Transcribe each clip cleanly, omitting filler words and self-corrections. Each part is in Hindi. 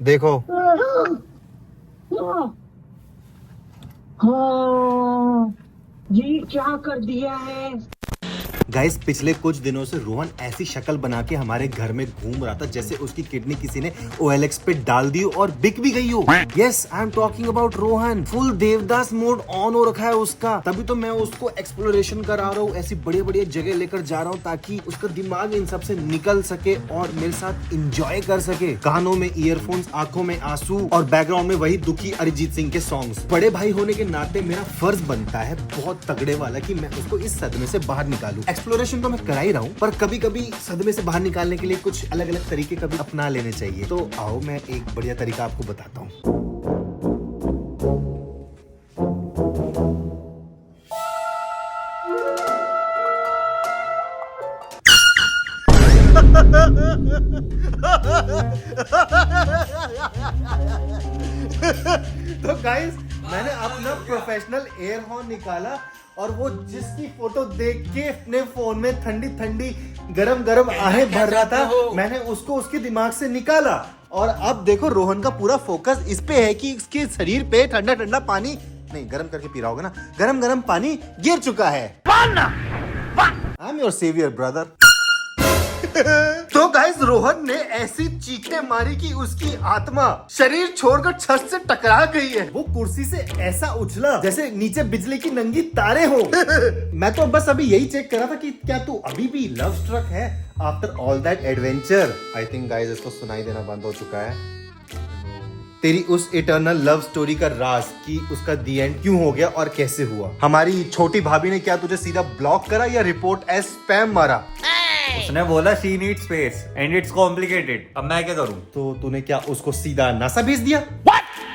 देखो हाँ, ये क्या कर दिया है। गाइस, पिछले कुछ दिनों से रोहन ऐसी शक्ल बना के हमारे घर में घूम रहा था जैसे उसकी किडनी किसी ने OLX पे डाल दी और बिक भी गई हो। Yes, I am talking about Rohan. Full Devdas mode on हो रखा है उसका। तभी तो मैं उसको एक्सप्लोरेशन करा रहा हूँ, ऐसी बड़ी बड़ी जगह लेकर जा रहा हूँ ताकि उसका दिमाग इन सब से निकल सके और मेरे साथ इंजॉय कर सके। कानों में ईयरफोन्स, आंखों में आंसू और बैकग्राउंड में वही दुखी अरिजीत सिंह के सॉन्ग्स। बड़े भाई होने के नाते मेरा फर्ज बनता है बहुत तगड़े वाला कि मैं उसको इस सदमे से बाहर निकालूं। एक्सप्लोरेशन तो मैं करा ही रहा हूँ, पर कभी कभी सदमे से बाहर निकालने के लिए कुछ अलग अलग तरीके कभी अपना लेने चाहिए। तो आओ मैं एक बढ़िया तरीका आपको बताता हूँ। तो गाइस, मैंने अपना प्रोफेशनल एयर हॉर्न निकाला और वो जिसकी फोटो देख के अपने फोन में ठंडी ठंडी गरम गरम आहें भर रहा था, मैंने उसको उसके दिमाग से निकाला। और अब देखो रोहन का पूरा फोकस इस पे है कि इसके शरीर पे ठंडा ठंडा पानी नहीं, गरम करके पी रहा होगा ना, गरम गरम पानी गिर चुका है। I am your saviour brother. तो गाइस, रोहन ने ऐसी चीखें मारी कि उसकी आत्मा शरीर छोड़कर छत से टकरा गई है। वो कुर्सी से ऐसा उछला जैसे नीचे बिजली की नंगी तारे हो। मैं तो बस अभी यही चेक कर रहा था कि क्या तू अभी भी लव स्ट्रक है after all that adventure. I think guys, इसको सुनाई देना बंद हो चुका है। तेरी उस इटर्नल लव स्टोरी का राज कि उसका दी एंड क्यों हो गया और कैसे हुआ। हमारी छोटी भाभी ने क्या तुझे सीधा ब्लॉक करा या रिपोर्ट एज स्पैम मारा? उसने बोला she need space and it's complicated. अब मैं क्या करूं? तो तूने क्या उसको सीधा नासा भेज दिया?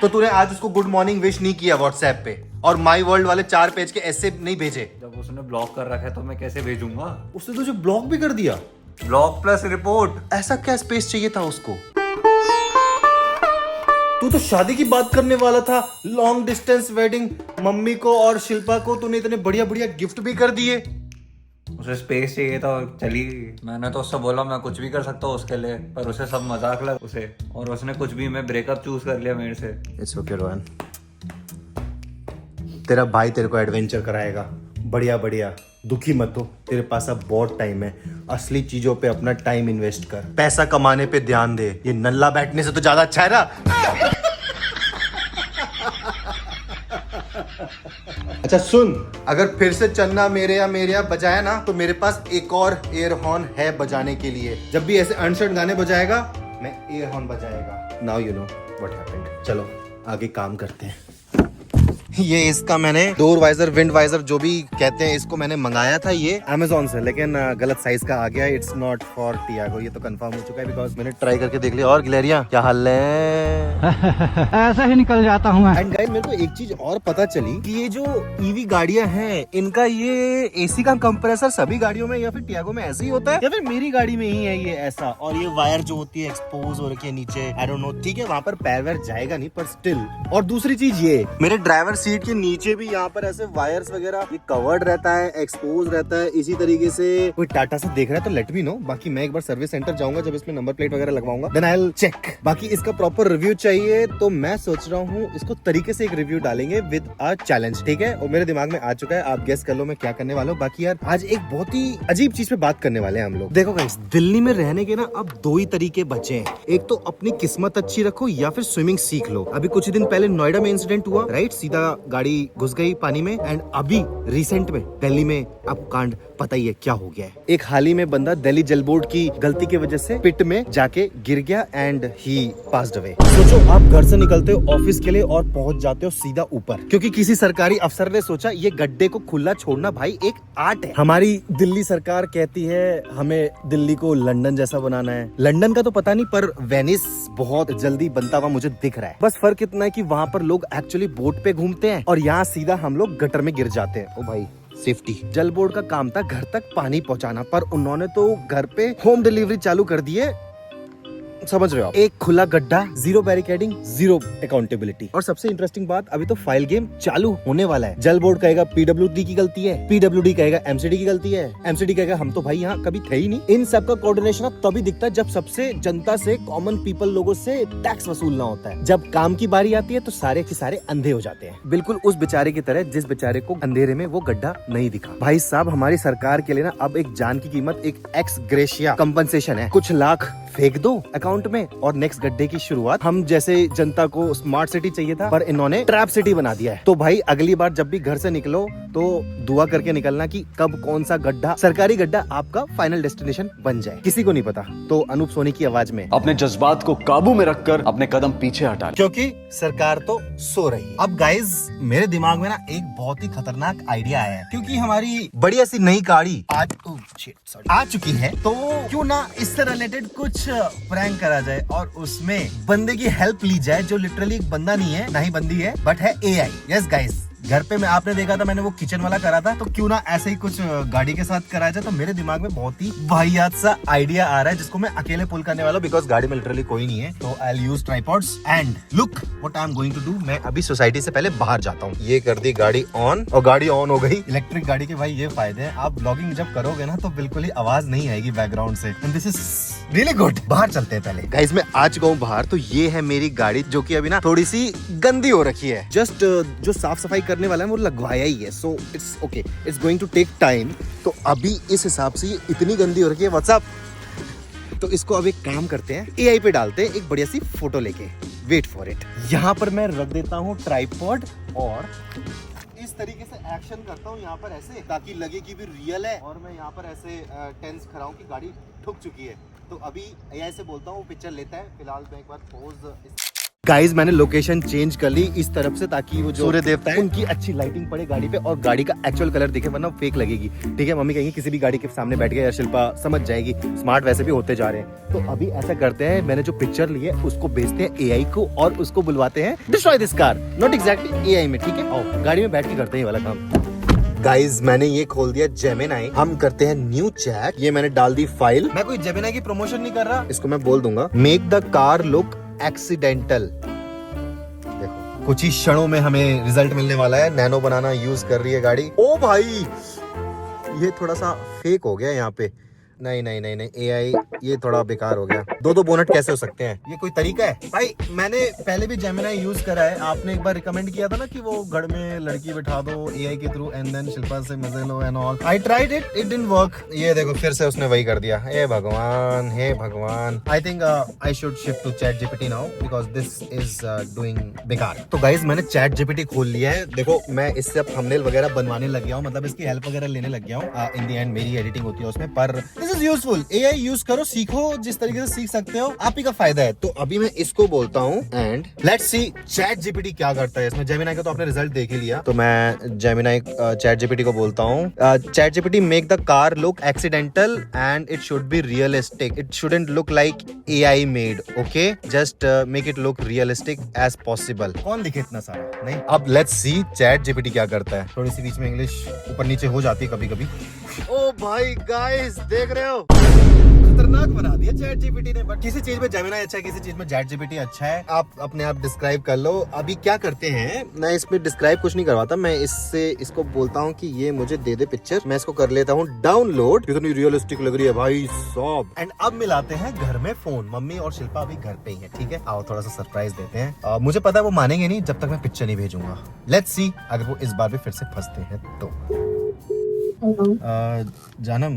तो तूने आज उसको गुड मॉर्निंग विश नहीं किया व्हाट्सएप पे और माई वर्ल्ड वाले 4 पेज के ऐसे नहीं भेजे? जब उसने ब्लॉक कर रखा है तो मैं कैसे भेजूंगा? उसने तुझे ब्लॉक भी कर दिया? Block plus report. ऐसा क्या स्पेस चाहिए था उसको? तू तो शादी की बात करने वाला था, लॉन्ग डिस्टेंस वेडिंग। मम्मी को और शिल्पा को तूने इतने बढ़िया बढ़िया गिफ्ट भी कर दिए। उसे स्पेस चाहिए था और चली गई। मैंने तो उससे बोला मैं कुछ भी कर सकता हूँ उसके लिए, पर उसे सब मजाक लगा उसे, और उसने कुछ भी, मैं ब्रेकअप चूज कर लिया मेरे से। इट्स ओके रोहन, तेरा भाई तेरे को एडवेंचर कराएगा। बढ़िया बढ़िया, दुखी मत हो, तेरे पास अब बहुत टाइम है। असली चीजों पे अपना टाइम इन्वेस्ट कर, पैसा कमाने पे ध्यान दे। ये नल्ला बैठने से तो ज्यादा अच्छा है ना। अच्छा सुन, अगर फिर से चन्ना मेरे या बजाया ना तो मेरे पास एक और एयर हॉर्न है बजाने के लिए। जब भी ऐसे अनशन गाने बजाएगा मैं एयर हॉर्न बजाएगा। Now you know what happened. चलो आगे काम करते हैं। ये इसका मैंने डोर वाइजर, विंड वाइजर जो भी कहते हैं, इसको मैंने मंगाया था ये Amazon से, लेकिन गलत साइज का आ गया। इट्स नॉट फॉर टियागो, ये तो कंफर्म हो चुका है बिकॉज मैंने ट्राई करके देख लिया। और गिलेरिया क्या हाल है? ऐसा ही निकल जाता हूँ मैं। एंड गाइस, मेरे को एक चीज और पता चली कि ये जो ईवी गाड़ियां हैं, इनका ये एसी का कंप्रेसर सभी गाड़ियों में या फिर टियागो में ऐसे ही होता है या फिर मेरी गाड़ी में ही है ये ऐसा? और ये वायर जो होती है एक्सपोज हो रखी है नीचे, आई डोंट नो। ठीक है, वहां पर पैर वैर जाएगा नहीं, पर स्टिल। और दूसरी चीज ये, मेरे ड्राइवर सीट के नीचे भी यहाँ पर ऐसे वायर्स वगैरह ये कवर्ड रहता है, एक्सपोज रहता है। इसी तरीके से कोई टाटा से देख रहा है तो लेट मी नो। बाकी मैं एक बार सर्विस सेंटर जाऊंगा, जब इसमें नंबर प्लेट वगैरह लगवाऊंगा, देन आई विल चेक। बाकी इसका प्रॉपर रिव्यू चाहिए तो मैं सोच रहा हूँ इसको तरीके से एक रिव्यू डालेंगे विद अ चैलेंज। ठीक है, और मेरे दिमाग में आ चुका है, आप गेस कर लो मैं क्या करने वाला हूँ। बाकी यार, आज एक बहुत ही अजीब चीज पे बात करने वाले हैं हम लोग। देखो गाइस, दिल्ली में रहने के ना अब 2 ही तरीके बचे हैं। एक तो अपनी किस्मत अच्छी रखो या फिर स्विमिंग सीख लो। अभी कुछ दिन पहले नोएडा में इंसिडेंट हुआ, राइट? सीधा गाड़ी घुस गई पानी में। एंड अभी रिसेंट में दिल्ली में आपको कांड पता ही है क्या हो गया है। एक हाल ही में बंदा दिल्ली जल बोर्ड की गलती की वजह से पिट में जाके गिर गया एंड ही पास्ड अवे। सोचो, आप घर से निकलते हो ऑफिस के लिए और पहुंच जाते हो सीधा ऊपर, क्योंकि किसी सरकारी अफसर ने सोचा ये गड्ढे को खुला छोड़ना भाई एक आर्ट है। हमारी दिल्ली सरकार कहती है हमें दिल्ली को लंदन जैसा बनाना है। लंदन का तो पता नहीं, पर वेनिस बहुत जल्दी बनता हुआ मुझे दिख रहा है। बस फर्क इतना है कि वहाँ पर लोग एक्चुअली बोट पे घूमते हैं और यहाँ सीधा हम लोग गटर में गिर जाते हैं। ओ भाई, सेफ्टी। जल बोर्ड का काम था घर तक पानी पहुंचाना, पर उन्होंने तो घर पे होम डिलीवरी चालू कर दी है समझ रहे हो आप, एक खुला गड्ढा, जीरो बैरिकेडिंग, जीरो अकाउंटेबिलिटी। और सबसे इंटरेस्टिंग बात, अभी तो फाइल गेम चालू होने वाला है। जल बोर्ड कहेगा पीडब्ल्यूडी की गलती है, पीडब्ल्यूडी कहेगा एमसीडी की गलती है, एमसीडी कहेगा हम तो भाई यहाँ कभी थे ही नहीं। इन सब का कोऑर्डिनेशन तभी दिखता है जब सबसे जनता से, कॉमन पीपल लोगों से टैक्स वसूलना होता है। जब काम की बारी आती है तो सारे के सारे अंधे हो जाते हैं, बिल्कुल उस बेचारे की तरह जिस बेचारे को अंधेरे में वो गड्ढा नहीं दिखा। भाई साहब, हमारी सरकार के लिए ना अब एक जान की कीमत, एक एक्स ग्रेशिया कंपनसेशन है। कुछ लाख फेंक दो अकाउंट में और नेक्स्ट गड्ढे की शुरुआत। हम जैसे जनता को स्मार्ट सिटी चाहिए था, पर इन्होंने ट्रैप सिटी बना दिया है। तो भाई अगली बार जब भी घर से निकलो तो दुआ करके निकलना कि कब कौन सा गड्ढा, सरकारी गड्ढा आपका फाइनल डेस्टिनेशन बन जाए, किसी को नहीं पता। तो अनूप सोनी की आवाज में अपने जज्बात को काबू में रखकर अपने कदम पीछे हटा ले, क्योंकि सरकार तो सो रही है। अब गाइज, मेरे दिमाग में ना एक बहुत ही खतरनाक आइडिया आया है, क्योंकि हमारी बढ़िया सी नई गाड़ी आ चुकी है, तो क्यों ना इससे रिलेटेड कुछ प्रैंक करा जाए और उसमें बंदे की हेल्प ली जाए, जो लिटरली एक बंदा नहीं है, ना ही बंदी है, बट है एआई। यस गाइज, घर पे मैं, आपने देखा था मैंने वो किचन वाला करा था, तो क्यों ना ऐसे ही कुछ गाड़ी के साथ कराया जाए। तो मेरे दिमाग में बहुत ही वाहियात सा आइडिया आ रहा है, जिसको मैं अकेले पुल करने वाला हूं, बिकॉज गाड़ी में लिटरली कोई नहीं है। तो I will use tripods and look what I am going to do. मैं अभी सोसाइटी से पहले बाहर जाता हूँ। ये कर दी गाड़ी ऑन, और गाड़ी ऑन हो गई। इलेक्ट्रिक गाड़ी के भाई ये फायदे हैं, आप ब्लॉगिंग जब करोगे ना तो बिल्कुल ही आवाज नहीं आएगी बैकग्राउंड से, and this is really good. बाहर चलते हैं पहले। गाइस, मैं आ चुका हूँ बाहर। तो ये है मेरी गाड़ी, जो कि अभी ना थोड़ी सी गंदी हो रखी है। जस्ट जो साफ सफाई करने वाला है वो लगवाया ही है, so it's okay, it's going to take time. तो अभी इस हिसाब से ये इतनी गंदी हो रखी है व्हाट्सएप, तो इसको अब एक काम करते हैं, एआई पे डालते हैं एक बढ़िया सी फोटो लेके। Wait for it. यहाँ पर मैं रख देता हूँ ट्राइपॉड और इस तरीके से एक्शन करता हूँ यहाँ पर ऐसे, ताकि लगे कि भी रियल है, और मैं यहाँ पर ऐसे टेंस खड़ा हूँ कि गाड़ी ठुक चुकी है। तो अभी एआई से बोलता हूँ, पिक्चर लेता है। फिलहाल मैं एक बार पोज। गाइज, मैंने लोकेशन चेंज कर ली इस तरफ से, ताकि वो जो सूर्य देवता है उनकी अच्छी लाइटिंग पड़े गाड़ी पे और गाड़ी का एक्चुअल कलर दिखे, वरना फेक लगेगी। ठीक है, मम्मी कहेंगी किसी भी गाड़ी के सामने बैठ गया, या शिल्पा समझ जाएगी, स्मार्ट वैसे भी होते जा रहे हैं। तो अभी ऐसा करते हैं, मैंने जो पिक्चर ली है उसको भेजते हैं एआई को और उसको बुलवाते हैं destroy this car, not exactly AI में। ठीक है, आओ गाड़ी में बैठ के करते हैं ये वाला काम। गाइज, मैंने ये खोल दिया जेमिनाई। हम करते हैं न्यू चैट। ये मैंने डाल दी फाइल। मैं कोई जेमिनाई की प्रमोशन नहीं कर रहा, इसको मैं बोल दूंगा make the car look accidental. देखो, कुछ ही क्षणों में हमें रिजल्ट मिलने वाला है। नैनो बनाना यूज कर रही है गाड़ी। ओ भाई, ये थोड़ा सा फेक हो गया यहाँ पे। नहीं नहीं नहीं नहीं, एआई ये थोड़ा बेकार हो गया। दो बोनट कैसे हो सकते हैं? ये कोई तरीका है? भाई, मैंने पहले भी जेमिनाई यूज करा है। आपने एक बार रिकमेंड किया था ना कि वो घर में लड़की बिठा दो एआई के थ्रू एंड देन शिल्पा से मजे लो and all. I tried it, it didn't work. ये देखो, फिर से उसने वही कर दिया। हे भगवान, हे भगवान। I think I should shift to ChatGPT now, because this is doing बेकार। तो गाइज, मैंने चैट जीपीटी खोल लिया है। देखो, मैं इससे अब थंबनेल वगैरह बनवाने लग गया हूँ, मतलब इसकी हेल्प वगैरह लेने लग गया हूँ। इन दी एंड मेरी एडिटिंग होती है उसमें, पर this is useful. AI use करो, सीखो, जिस तरीके से सीख सकते हो आप ही का फायदा है। तो अभी मैं इसको बोलता हूँ and let's see chat GPT क्या करता है इसमें। जेमिनाई का तो आपने रिजल्ट देख ही लिया, तो मैं जेमिनाई चैट जीपीटी को बोलता हूँ, ChatGPT make the car look accidental and it should be realistic, it shouldn't look like AI made, okay, just make it look realistic as possible. कौन लिखे इतना सारा? नहीं। अब लेट्स सी चैट जीपीटी क्या करता है। थोड़ी सी बीच में इंग्लिश ऊपर नीचे हो जाती है कभी कभी। ओ भाई गाइस, देख रहे हो, खतरनाक बना दिया चैट जीपीटी ने। बट किसी चीज में जेमिनाई अच्छा है, किसी चीज में चैट जीपीटी अच्छा है। आप अपने आप डिस्क्राइब कर लो। अभी क्या करते हैं, मैं इसमें डिस्क्राइब कुछ नहीं करवाता, मैं इसको बोलता हूँ कि ये मुझे दे दे पिक्चर। मैं इसको कर लेता हूँ डाउनलोड। कितनी रियलिस्टिक लग रही है भाई साहब। एंड अब मिलाते हैं घर में फोन। मम्मी और शिल्पा अभी घर पे ही है। ठीक है, आओ थोड़ा सा सरप्राइज देते हैं। मुझे पता है वो मानेंगे नहीं जब तक मैं पिक्चर नहीं भेजूंगा। लेट्स सी, अगर वो इस बार भी फिर से फंसते हैं तो। जानम,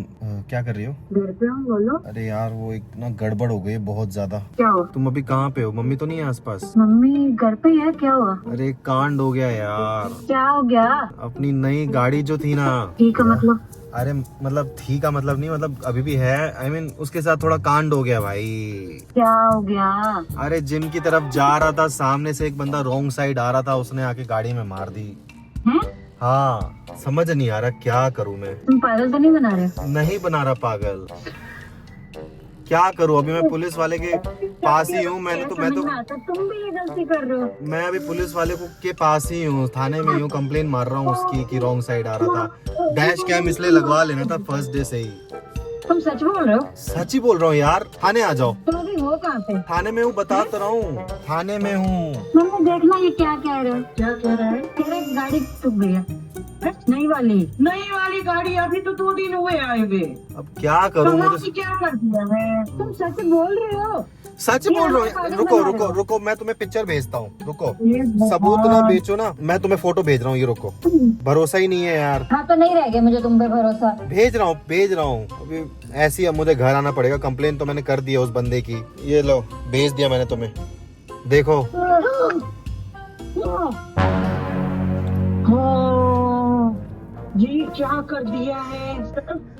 क्या कर रही हो? घर पे हूँ, बोलो। अरे यार, वो एक ना गड़बड़ हो गई है बहुत ज्यादा। क्या हुआ? तुम अभी कहाँ पे हो? मम्मी तो नहीं है आसपास? मम्मी घर पे है। क्या हुआ? अरे कांड हो गया यार। क्या हो गया? अपनी नई गाड़ी जो थी ना। ठीक है, मतलब? अरे मतलब थी का मतलब नहीं, मतलब अभी भी है। I mean, उसके साथ थोड़ा कांड हो गया भाई। क्या हो गया? अरे जिम की तरफ जा रहा था, सामने से एक बंदा रॉन्ग साइड आ रहा था, उसने आके गाड़ी में मार दी। हैं? हाँ, समझ नहीं आ रहा क्या करूं मैं। तुम पागल तो नहीं बना रहे? नहीं बना रहा पागल, क्या करूं अभी। मैं पुलिस वाले के पास ही हूँ। मैं तो तुम भी ये गलती कर रहे हो। मैं अभी पुलिस वाले के पास ही हूँ, थाने में हूँ, कंप्लेन मार रहा हूँ उसकी कि रॉन्ग साइड आ रहा था। डैश कैम इसलिए लगवा लेना था फर्स्ट डे से ही। तुम सच बोल रहे हो? सच ही बोल रहा हूँ यार। थाने आ जाओ। तुम अभी हो कहाँ पे? थाने में हूँ, बता तो रहा हूँ, थाने में हूँ। मम्मी देखना ये क्या कह रहे हो? क्या कह रहा है? कह रहे गाड़ी टूट गई है। नई वाली गाड़ी अभी तो 2 दिन हुए आए हुए। अब क्या करूँ? मुझे क्या कर दिया है? तुम सच बोल रहे हो? सच बोल रहा हूँ। रुको, मैं तुम्हें पिक्चर भेजता हूँ। रुको, सबूत ना बेचो ना, मैं तुम्हें फोटो भेज रहा हूँ। ये रुको, भरोसा ही नहीं है यार। हाँ तो नहीं रह गया मुझे तुम पे भरोसा। भेज रहा हूँ। अभी ऐसी अब मुझे घर आना पड़ेगा। कंप्लेन तो मैंने कर दी है उस बंदे की। ये लो, भेज दिया मैंने तुम्हें, देखो। जी क्या कर दिया है?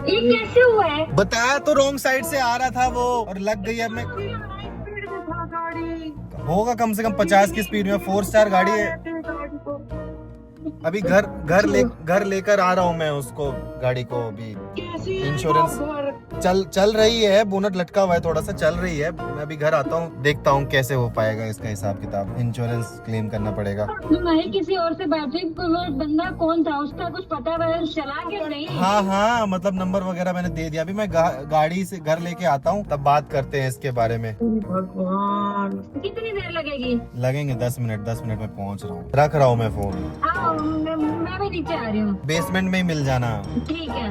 ये कैसे हुआ है? बताया तो, रॉन्ग साइड से आ रहा था वो और लग गई। अब मैं होगा कम से कम 50 की स्पीड में, 4 स्टार गाड़ी है। अभी घर लेकर आ रहा हूँ मैं उसको, गाड़ी को। अभी इंश्योरेंस चल रही है, बोनट लटका हुआ है, थोड़ा सा चल रही है। मैं अभी घर आता हूँ, देखता हूँ कैसे हो पाएगा इसका हिसाब किताब। इंश्योरेंस क्लेम करना पड़ेगा। तुम्हारी किसी और से बैटरी, बंदा कौन था? उसका कुछ पता है? चला के नहीं? हाँ, मतलब नंबर वगैरह मैंने दे दिया। अभी मैं गाड़ी से घर लेके आता हूँ, तब बात करते हैं इसके बारे में। भगवान, कितनी देर लगेगी? लगेंगे 10 मिनट। 10 मिनट में पहुँच रहा हूँ। रख रहा हूँ मैं फोन। मैं भी नीचे आ रही हूँ। बेसमेंट में ही मिल जाना। ठीक है।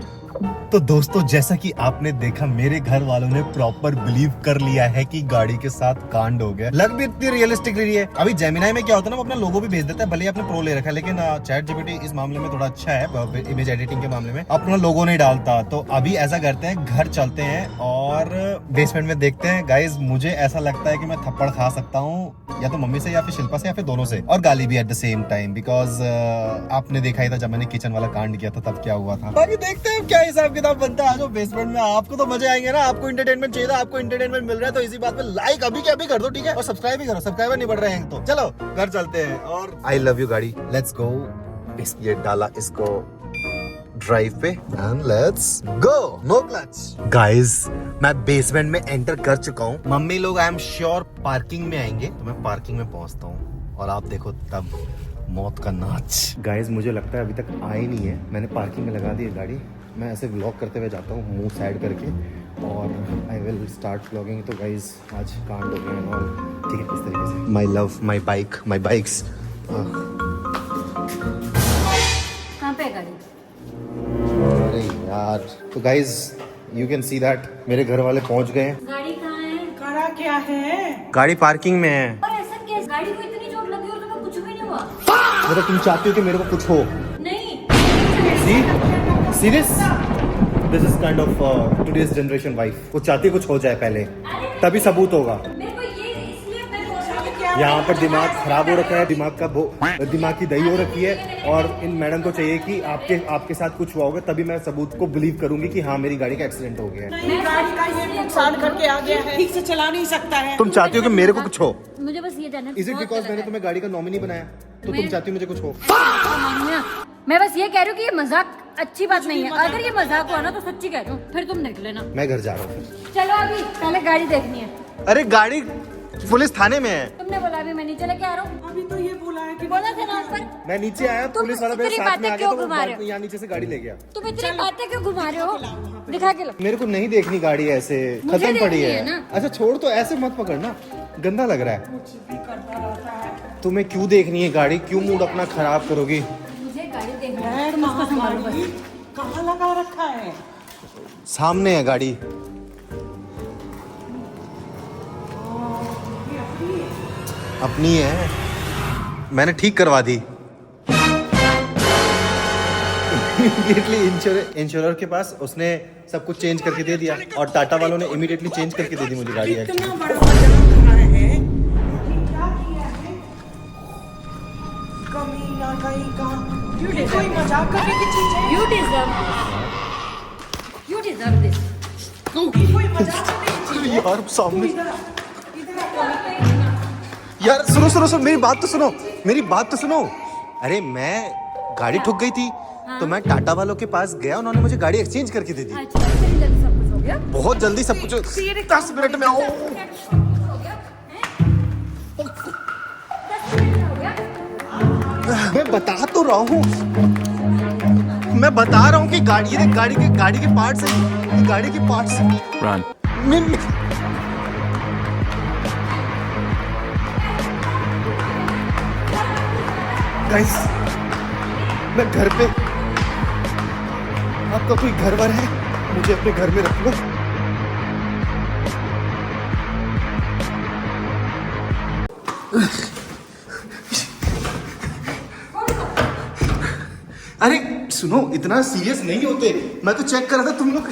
तो दोस्तों, जैसा कि आपने देखा, मेरे घर वालों ने प्रॉपर बिलीव कर लिया है कि गाड़ी के साथ कांड हो गया। लग भी इतनी रियलिस्टिक रही है। अभी जेमिनाई में क्या होता है ना, वो अपना लोगो भी भेज देता है, भले ही आपने प्रो ले रखा है, लेकिन चैट जीपीटी इस मामले में थोड़ा अच्छा है। इमेज एडिटिंग के मामले में अपना लोगो नहीं डालता। तो अभी ऐसा करते हैं, घर चलते हैं और बेसमेंट में देखते हैं। गाइज, मुझे ऐसा लगता है कि मैं थप्पड़ खा सकता हूँ, या तो मम्मी से, या फिर शिल्पा से, या फिर दोनों से, और गाली भी at the same time. Because आपने देखा ही था जब मैंने किचन वाला कांड किया था, तब क्या हुआ था। बाकी देखते हैं क्या हिसाब किताब बनता है। आ जाओ बेसमेंट में, आपको तो मजे आएंगे ना। आपको एंटरटेनमेंट चाहिए था, आपको एंटरटेनमेंट मिल रहा है, तो इसी बात पे लाइक अभी के अभी कर दो, ठीक है? और सब्सक्राइब भी करो, सब्सक्राइबर नहीं बढ़ रहे हैं तो। चलो घर चलते हैं। और आई लव यू गाड़ी, लेट्स गो। ये डाला इसको ड्राइव पे and let's go. No clutch. Guys, मैं बेसमेंट में एंटर कर चुका हूँ। मम्मी लोग आई एम श्योर पार्किंग में आएंगे, तो मैं पार्किंग में पहुंचता हूँ और आप देखो तब मौत का नाच। गाइस, मुझे लगता है अभी तक आए नहीं है। मैंने पार्किंग में लगा दी है गाड़ी। मैं ऐसे व्लॉग करते हुए जाता हूँ, मुंह साइड करके, और आई विल स्टार्ट व्लॉगिंग। तो गाइस, आज कांड हो गया और ठीक है, इस तरीके से। My love, my bikes. कहाँ पे गाड़ी? अरे यार, तो guys you can see that मेरे घर वाले पहुंच गए हैं। गाड़ी कहाँ है? करा क्या है? गाड़ी पार्किंग में है। और ऐसा कैसे? गाड़ी को इतनी चोट लगी और तुम्हें कुछ भी नहीं हुआ? मतलब तुम चाहती हो कि मेरे को कुछ हो? नहीं। Serious? This is kind of today's generation wife. वो चाहती है कुछ हो जाए पहले, तभी सबूत होगा। मेरे को ये इसलिए मैं बोल रहा हूँ। यहाँ पर दिमाग खराब हो रखा है, दिमाग की दही हो रखी है, और इन मैडम को चाहिए कि आपके साथ कुछ हुआ होगा, तभी मैं सबूत को बिलीव करूंगी कि हाँ, मेरी गाड़ी का एक्सीडेंट हो गया है। नहीं, गाड़ी का ये नुकसान करके आ गया है, ठीक से चला नहीं सकता है। तुम चाहती हो कि मेरे को कुछ हो? मुझे बस ये जानना है। इज इट बिकॉज मैंने तुम्हें गाड़ी का नॉमिनी बनाया, तो तुम चाहती हो मुझे कुछ हो? मैं बस ये कह रही हूँ कि ये मजाक अच्छी बात नहीं है। अगर ये मजाक हुआ ना तो सच्ची कह रही हूँ, फिर तुम देख लेना। मैं घर जा रहा हूँ। चलो अभी पहले गाड़ी देखनी है। अरे गाड़ी पुलिस थाने में है। तुमने बोला अभी मैं नीचे लेके आ रहा हूँ। अभी तो ये बोला है कि बोला था ना ऊपर। मैं नीचे आया, तुम पुलिस वाला मेरे इतनी साथ में आ बातें गया, तो क्यों घुमा रहे हो? वो यहाँ नीचे से गाड़ी ले गया। तुम इतनी बातें क्यों घुमा रहे हो? दिखा के लो। मेरे को नहीं देखनी गाड़ी ऐसे, मुझे खत्म पड़ी देखनी है है ना। अच्छा छोड़, तो ऐसे मत पकड़ना, गंदा लग रहा है। कुछ भी करता रहता है। तुम्हें क्यों देखनी है गाड़ी? क्यों मूड अपना खराब करोगी? मुझे गाड़ी देखनी है। खैर, महागाड़ी कहाँ लगा रखा है? सामने है गाड़ी। अपनी है, मैंने ठीक करवा दी। इमीडिएटली इंश्योरर के पास, उसने सब कुछ चेंज करके दे दिया, और टाटा वालों ने इमीडिएटली चेंज करके दे दी मुझे गाड़ी। इतना बड़ा मजाक करा है, क्या किया है? कमीना कहीं का। ये कोई मजाक करने की चीज है? You deserve this. ये कोई मजाक करने की चीज है? यार सामने, इधर यार सुनो, मेरी बात तो सुनो। अरे मैं, गाड़ी ठुक गई थी, तो मैं टाटा वालों के पास गया, उन्होंने मुझे गाड़ी एक्सचेंज करके दे दी। अच्छा, इतनी जल्दी सब कुछ हो गया? बहुत जल्दी सब कुछ। 10 मिनट में आओ। मैं बता तो रहा हूँ, मैं बता रहा हूँ कि गाड़ी ये देख, गाड़ी के पार्ट्स है, ये गाड़ी के पार्ट्स रन। गाइस मैं घर पे, आपका कोई घर वर है, मुझे अपने घर में रख लो। अरे सुनो, इतना सीरियस नहीं होते, मैं तो चेक कर रहा था तुम लोग